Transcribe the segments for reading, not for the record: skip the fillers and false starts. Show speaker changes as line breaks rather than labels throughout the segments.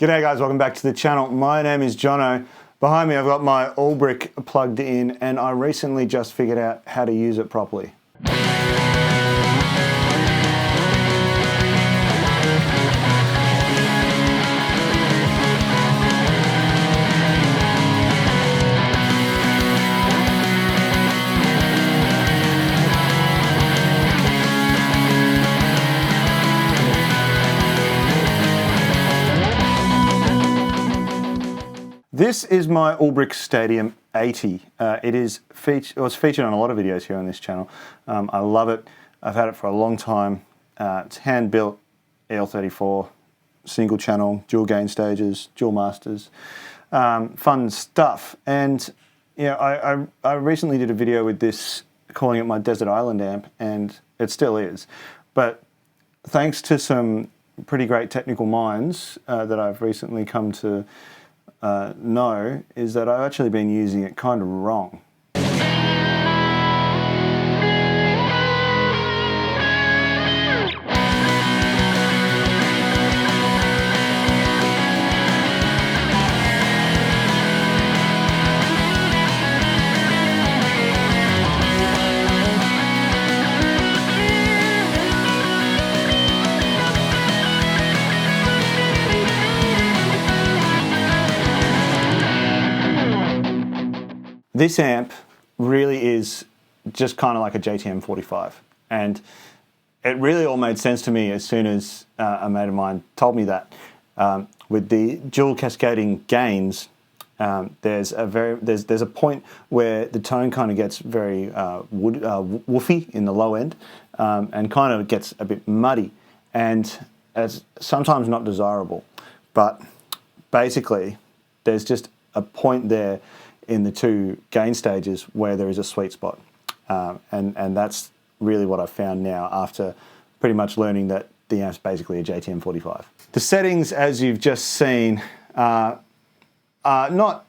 G'day guys, welcome back to the channel. My name is Jono. Behind me I've got my Allbrick plugged in and I recently just figured out how to use it properly. This is my Allbrick Stadium 80. It's featured on a lot of videos here on this channel. I love it. I've had it for a long time. It's hand built EL34, single channel, dual gain stages, dual masters, fun stuff. And you know, I recently did a video with this, calling it my Desert Island amp, and it still is. But thanks to some pretty great technical minds that I've recently come to know, is that I've actually been using it kind of wrong. This amp really is just kind of like a JTM 45, and it really all made sense to me as soon as a mate of mine told me that. With the dual cascading gains, there's a point where the tone kind of gets very woofy in the low end, and kind of gets a bit muddy, and it's sometimes not desirable. But basically, there's just a point there in the two gain stages where there is a sweet spot, and that's really what I've found now after pretty much learning that the amp's basically a JTM 45. The settings, as you've just seen, are not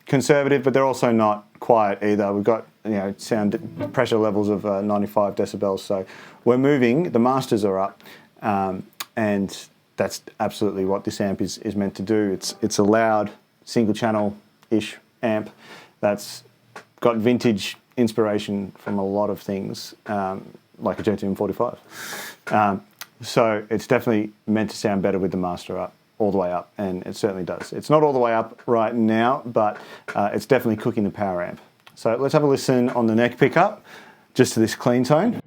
conservative, but they're also not quiet either. We've got, you know, sound pressure levels of 95 decibels, so we're moving. The masters are up, and that's absolutely what this amp is meant to do. It's a loud single channel-ish amp that's got vintage inspiration from a lot of things, like a JTM 45. So it's definitely meant to sound better with the master up, all the way up, and it certainly does. It's not all the way up right now, but it's definitely cooking the power amp. So let's have a listen on the neck pickup, just to this clean tone.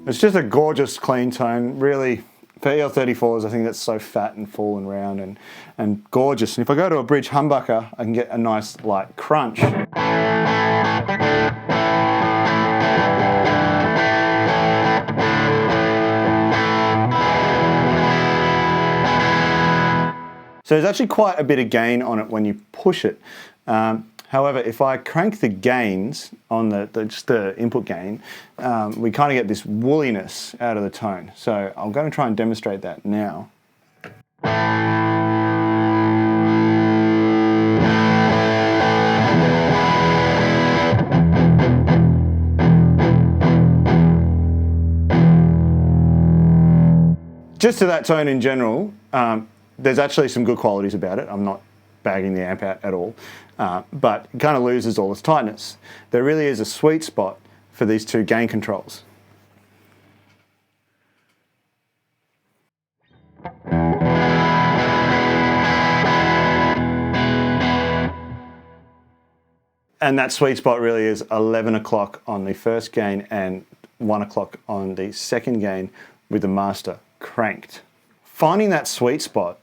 It's just a gorgeous clean tone, really. For EL34s, I think that's so fat and full and round and gorgeous. And if I go to a bridge humbucker, I can get a nice light crunch. So there's actually quite a bit of gain on it when you push it. However, if I crank the gains on just the input gain, we kind of get this woolliness out of the tone. So I'm going to try and demonstrate that now. Just to that tone in general, there's actually some good qualities about it. I'm not bagging the amp out at all, but it kind of loses all its tightness. There really is a sweet spot for these two gain controls. And that sweet spot really is 11 o'clock on the first gain and 1 o'clock on the second gain with the master cranked. Finding that sweet spot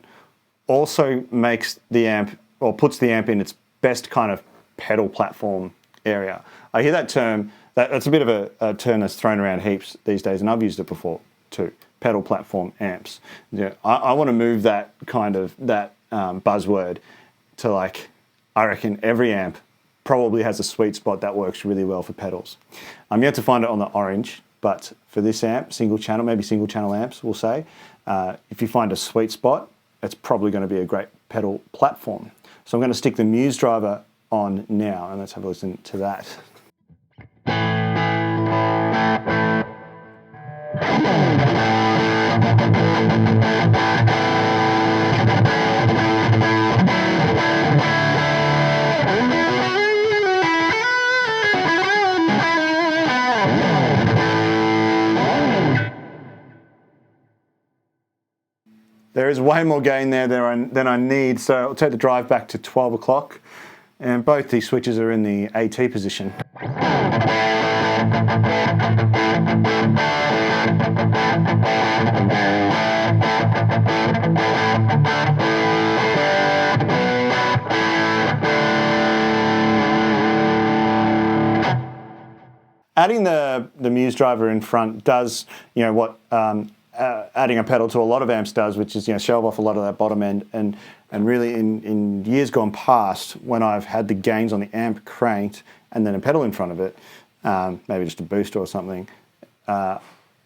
also makes the amp, or puts the amp in its best kind of pedal platform area. I hear that term, that's a bit of a term that's thrown around heaps these days, and I've used it before too, pedal platform amps. Yeah, I want to move that kind of, buzzword to, like, I reckon every amp probably has a sweet spot that works really well for pedals. I'm yet to find it on the orange, but for this amp, single channel, maybe single channel amps, we'll say, if you find a sweet spot, it's probably going to be a great pedal platform. So I'm going to stick the Muse driver on now, and let's have a listen to that. There is way more gain there than I need, so I'll take the drive back to 12 o'clock, and both these switches are in the AT position. Adding the Muse driver in front does, what adding a pedal to a lot of amps does, which is shove off a lot of that bottom end. And really in years gone past, when I've had the gains on the amp cranked and then a pedal in front of it, maybe just a booster or something,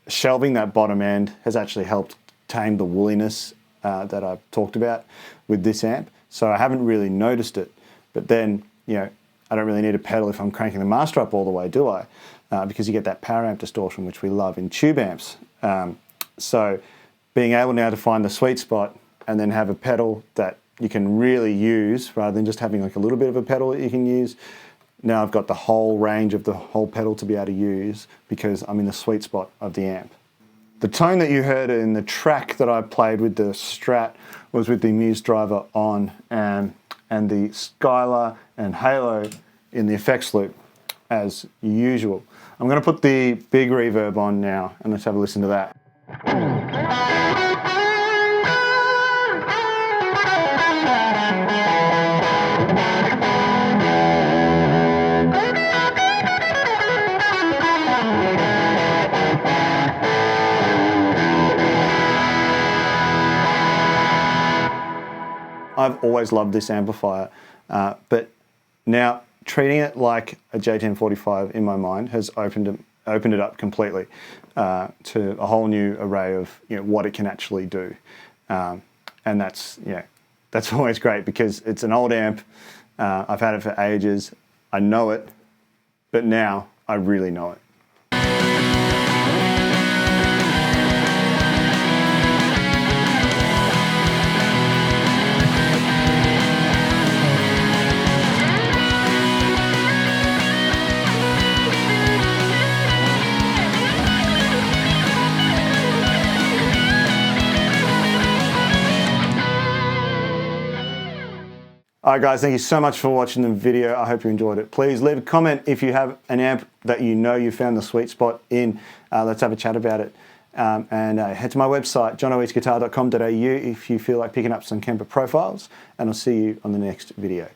shelving that bottom end has actually helped tame the woolliness that I've talked about with this amp. So I haven't really noticed it. But then, I don't really need a pedal if I'm cranking the master up all the way, do I? Because you get that power amp distortion, which we love in tube amps. So being able now to find the sweet spot and then have a pedal that you can really use rather than just having like a little bit of a pedal that you can use. Now I've got the whole range of the whole pedal to be able to use because I'm in the sweet spot of the amp. The tone that you heard in the track that I played with the Strat was with the Muse driver on and the Skylar and Halo in the effects loop as usual. I'm going to put the big reverb on now and let's have a listen to that. I've always loved this amplifier, but now treating it like a J1045 in my mind has opened it up completely to a whole new array of what it can actually do, and that's always great because it's an old amp. I've had it for ages. I know it, but now I really know it. Alright guys, thank you so much for watching the video. I hope you enjoyed it. Please leave a comment if you have an amp that you found the sweet spot in. Let's have a chat about it. And head to my website, johnoeatsguitar.com.au if you feel like picking up some Kemper Profiles. And I'll see you on the next video.